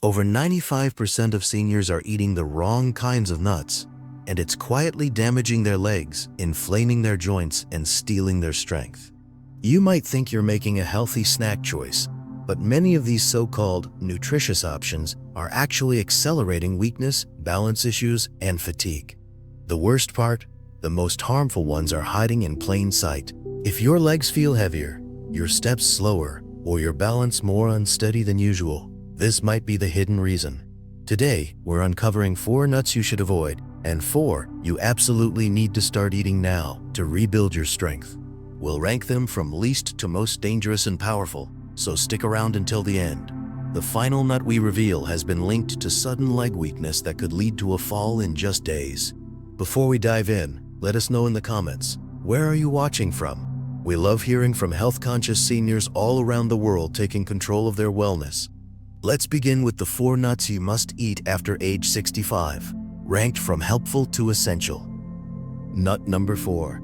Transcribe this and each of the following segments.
Over 95% of seniors are eating the wrong kinds of nuts, and it's quietly damaging their legs, inflaming their joints, and stealing their strength. You might think you're making a healthy snack choice, but many of these so-called nutritious options are actually accelerating weakness, balance issues, and fatigue. The worst part? The most harmful ones are hiding in plain sight. If your legs feel heavier, your steps slower, or your balance more unsteady than usual, this might be the hidden reason. Today, we're uncovering 4 nuts you should avoid, and 4 you absolutely need to start eating now to rebuild your strength. We'll rank them from least to most dangerous and powerful, so stick around until the end. The final nut we reveal has been linked to sudden leg weakness that could lead to a fall in just days. Before we dive in, let us know in the comments, where are you watching from? We love hearing from health-conscious seniors all around the world taking control of their wellness. Let's begin with the 4 nuts you must eat after age 65, ranked from helpful to essential. Nut number 4,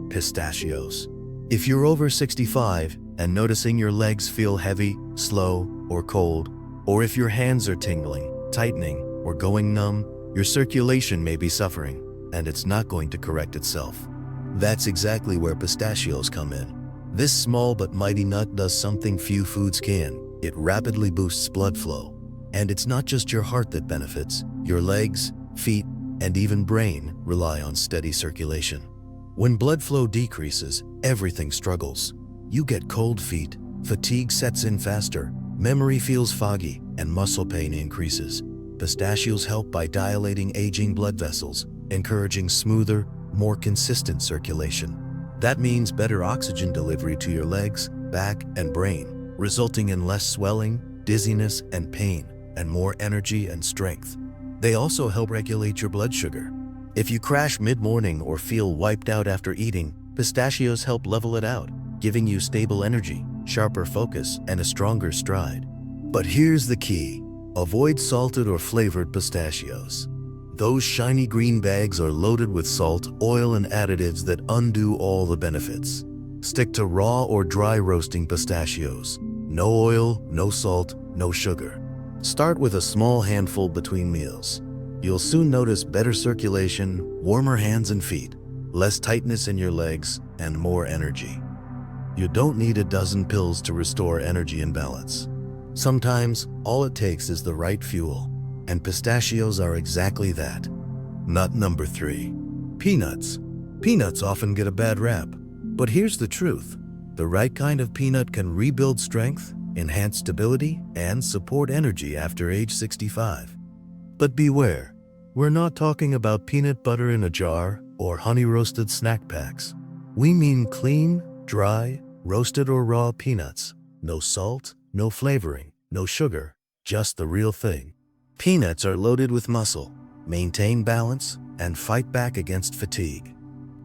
pistachios. If you're over 65 and noticing your legs feel heavy, slow, or cold, or if your hands are tingling, tightening, or going numb, your circulation may be suffering, and it's not going to correct itself. That's exactly where pistachios come in. This small but mighty nut does something few foods can. It rapidly boosts blood flow. And it's not just your heart that benefits. Your legs, feet, and even brain rely on steady circulation. When blood flow decreases, everything struggles. You get cold feet, fatigue sets in faster, memory feels foggy, and muscle pain increases. Pistachios help by dilating aging blood vessels, encouraging smoother, more consistent circulation. That means better oxygen delivery to your legs, back, and brain, resulting in less swelling, dizziness, and pain, and more energy and strength. They also help regulate your blood sugar. If you crash mid-morning or feel wiped out after eating, pistachios help level it out, giving you stable energy, sharper focus, and a stronger stride. But here's the key. Avoid salted or flavored pistachios. Those shiny green bags are loaded with salt, oil, and additives that undo all the benefits. Stick to raw or dry roasting pistachios. No oil, no salt, no sugar. Start with a small handful between meals. You'll soon notice better circulation, warmer hands and feet, less tightness in your legs, and more energy. You don't need a dozen pills to restore energy and balance. Sometimes, all it takes is the right fuel, and pistachios are exactly that. Nut number 3, peanuts. Peanuts often get a bad rap, but here's the truth. The right kind of peanut can rebuild strength, enhance stability, and support energy after age 65. But beware, we're not talking about peanut butter in a jar or honey-roasted snack packs. We mean clean, dry, roasted or raw peanuts. No salt, no flavoring, no sugar, just the real thing. Peanuts are loaded with muscle, maintain balance, and fight back against fatigue.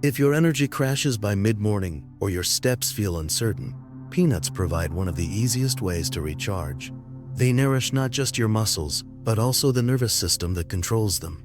If your energy crashes by mid-morning or your steps feel uncertain, peanuts provide one of the easiest ways to recharge. They nourish not just your muscles, but also the nervous system that controls them.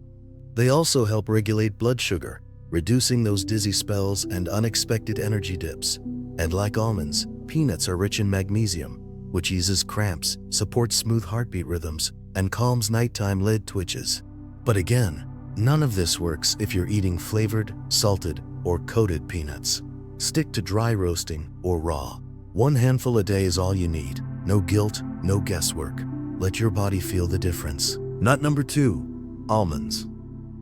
They also help regulate blood sugar, reducing those dizzy spells and unexpected energy dips. And like almonds, peanuts are rich in magnesium, which eases cramps, supports smooth heartbeat rhythms, and calms nighttime lid twitches. But again, none of this works if you're eating flavored, salted, or coated peanuts. Stick to dry roasting or raw. 1 handful a day is all you need. No guilt, no guesswork. Let your body feel the difference. Nut number 2, almonds.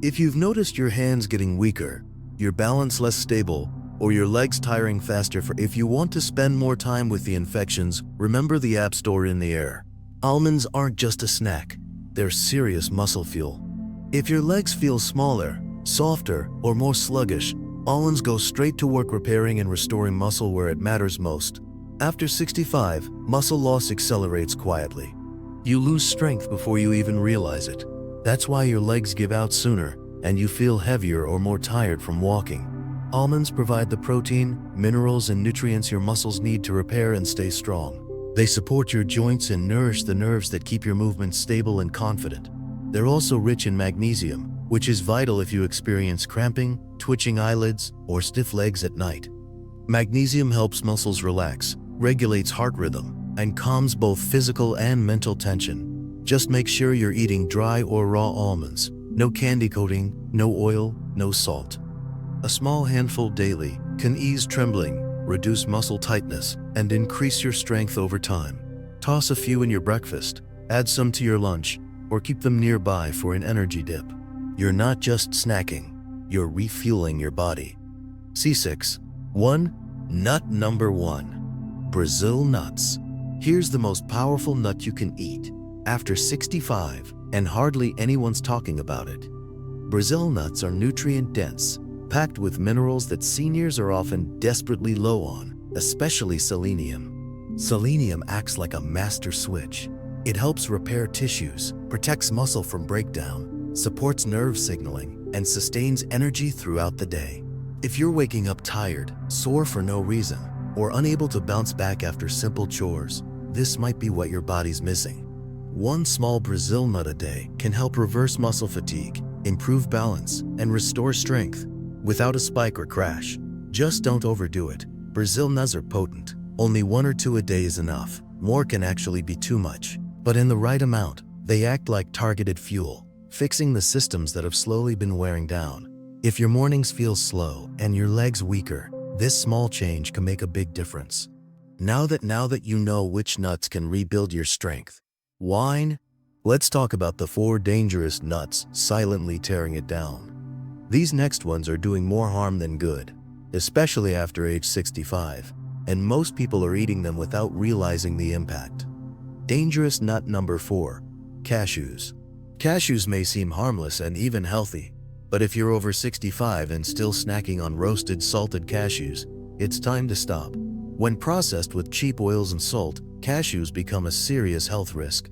If you've noticed your hands getting weaker, your balance less stable, or your legs tiring faster, if you want to spend more time with the infections, remember the app store in the air. Almonds aren't just a snack, they're serious muscle fuel. If your legs feel smaller, softer, or more sluggish, almonds go straight to work repairing and restoring muscle where it matters most. After 65, muscle loss accelerates quietly. You lose strength before you even realize it. That's why your legs give out sooner, and you feel heavier or more tired from walking. Almonds provide the protein, minerals, and nutrients your muscles need to repair and stay strong. They support your joints and nourish the nerves that keep your movement stable and confident. They're also rich in magnesium, which is vital if you experience cramping, twitching eyelids, or stiff legs at night. Magnesium helps muscles relax, regulates heart rhythm, and calms both physical and mental tension. Just make sure you're eating dry or raw almonds. No candy coating, no oil, no salt. A small handful daily can ease trembling, reduce muscle tightness, and increase your strength over time. Toss a few in your breakfast, add some to your lunch, or keep them nearby for an energy dip. You're not just snacking, you're refueling your body. C6. 1. Nut number 1. Brazil nuts. Here's the most powerful nut you can eat after 65, and hardly anyone's talking about it. Brazil nuts are nutrient-dense, packed with minerals that seniors are often desperately low on, especially selenium. Selenium acts like a master switch. It helps repair tissues, protects muscle from breakdown, supports nerve signaling, and sustains energy throughout the day. If you're waking up tired, sore for no reason, or unable to bounce back after simple chores, this might be what your body's missing. One small Brazil nut a day can help reverse muscle fatigue, improve balance, and restore strength without a spike or crash. Just don't overdo it. Brazil nuts are potent. Only 1 or 2 a day is enough. More can actually be too much. But in the right amount, they act like targeted fuel, fixing the systems that have slowly been wearing down. If your mornings feel slow and your legs weaker, this small change can make a big difference. Now that you know which nuts can rebuild your strength, wine, let's talk about the 4 dangerous nuts silently tearing it down. These next ones are doing more harm than good, especially after age 65, and most people are eating them without realizing the impact. Dangerous nut number 4, cashews. Cashews may seem harmless and even healthy, but if you're over 65 and still snacking on roasted, salted cashews, it's time to stop. When processed with cheap oils and salt, cashews become a serious health risk.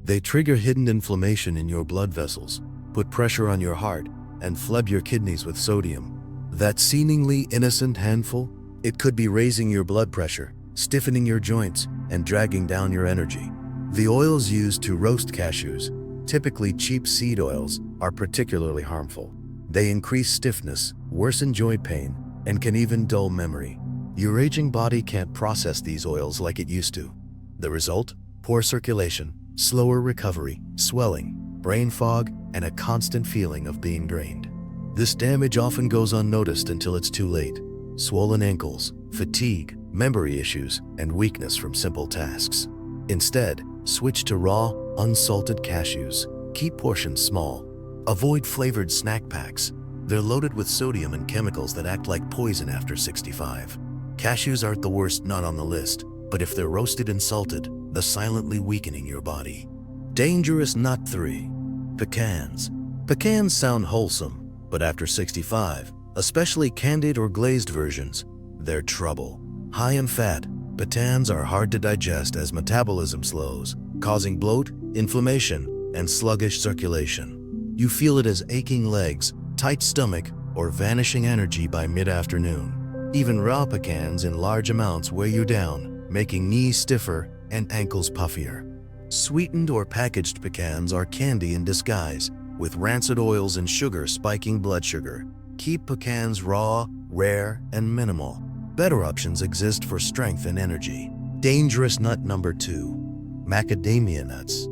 They trigger hidden inflammation in your blood vessels, put pressure on your heart, and flood your kidneys with sodium. That seemingly innocent handful, it could be raising your blood pressure, stiffening your joints, and dragging down your energy. The oils used to roast cashews, typically cheap seed oils, are particularly harmful. They increase stiffness, worsen joint pain, and can even dull memory. Your aging body can't process these oils like it used to. The result? Poor circulation, slower recovery, swelling, brain fog, and a constant feeling of being drained. This damage often goes unnoticed until it's too late. Swollen ankles, fatigue, memory issues, and weakness from simple tasks. Instead, switch to raw, unsalted cashews. Keep portions small. Avoid flavored snack packs. They're loaded with sodium and chemicals that act like poison after 65. Cashews aren't the worst nut on the list, but if they're roasted and salted, they're silently weakening your body. Dangerous nut 3, pecans. Pecans sound wholesome, but after 65, especially candied or glazed versions, they're trouble. High in fat, pecans are hard to digest as metabolism slows, causing bloat, inflammation, and sluggish circulation. You feel it as aching legs, tight stomach, or vanishing energy by mid-afternoon. Even raw pecans in large amounts weigh you down, making knees stiffer and ankles puffier. Sweetened or packaged pecans are candy in disguise, with rancid oils and sugar spiking blood sugar. Keep pecans raw, rare, and minimal. Better options exist for strength and energy. Dangerous nut number 2, macadamia nuts.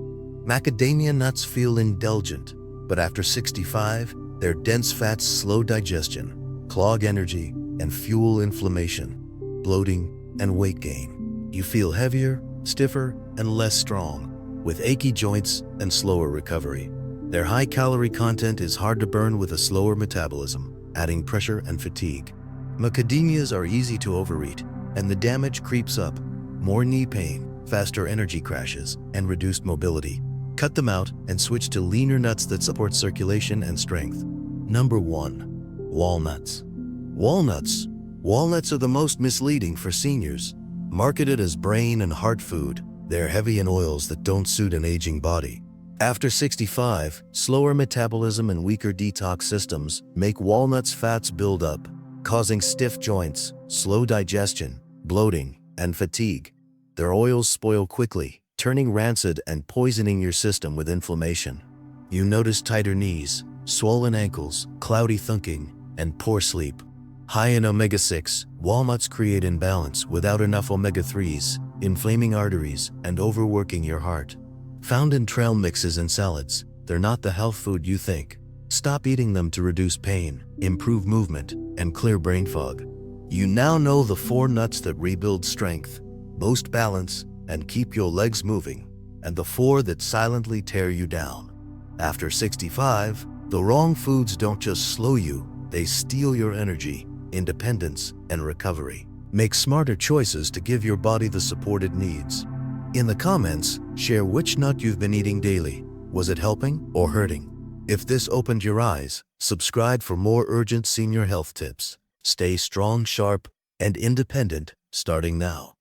Macadamia nuts feel indulgent, but after 65, their dense fats slow digestion, clog energy, and fuel inflammation, bloating, and weight gain. You feel heavier, stiffer, and less strong, with achy joints and slower recovery. Their high-calorie content is hard to burn with a slower metabolism, adding pressure and fatigue. Macadamias are easy to overeat, and the damage creeps up. More knee pain, faster energy crashes, and reduced mobility. Cut them out and switch to leaner nuts that support circulation and strength. Number 1, walnuts. Walnuts are the most misleading for seniors. Marketed as brain and heart food, they're heavy in oils that don't suit an aging body. After 65, slower metabolism and weaker detox systems make walnuts' fats build up, causing stiff joints, slow digestion, bloating, and fatigue. Their oils spoil quickly, turning rancid and poisoning your system with inflammation. You notice tighter knees, swollen ankles, cloudy thinking, and poor sleep. High in omega-6, walnuts create imbalance without enough omega-3s, inflaming arteries and overworking your heart. Found in trail mixes and salads, they're not the health food you think. Stop eating them to reduce pain, improve movement, and clear brain fog. You now know the 4 nuts that rebuild strength, boost balance, and keep your legs moving, and the 4 that silently tear you down. After 65, the wrong foods don't just slow you, they steal your energy, independence, and recovery. Make smarter choices to give your body the support it needs. In the comments, share which nut you've been eating daily. Was it helping or hurting? If this opened your eyes, subscribe for more urgent senior health tips. Stay strong, sharp, and independent starting now.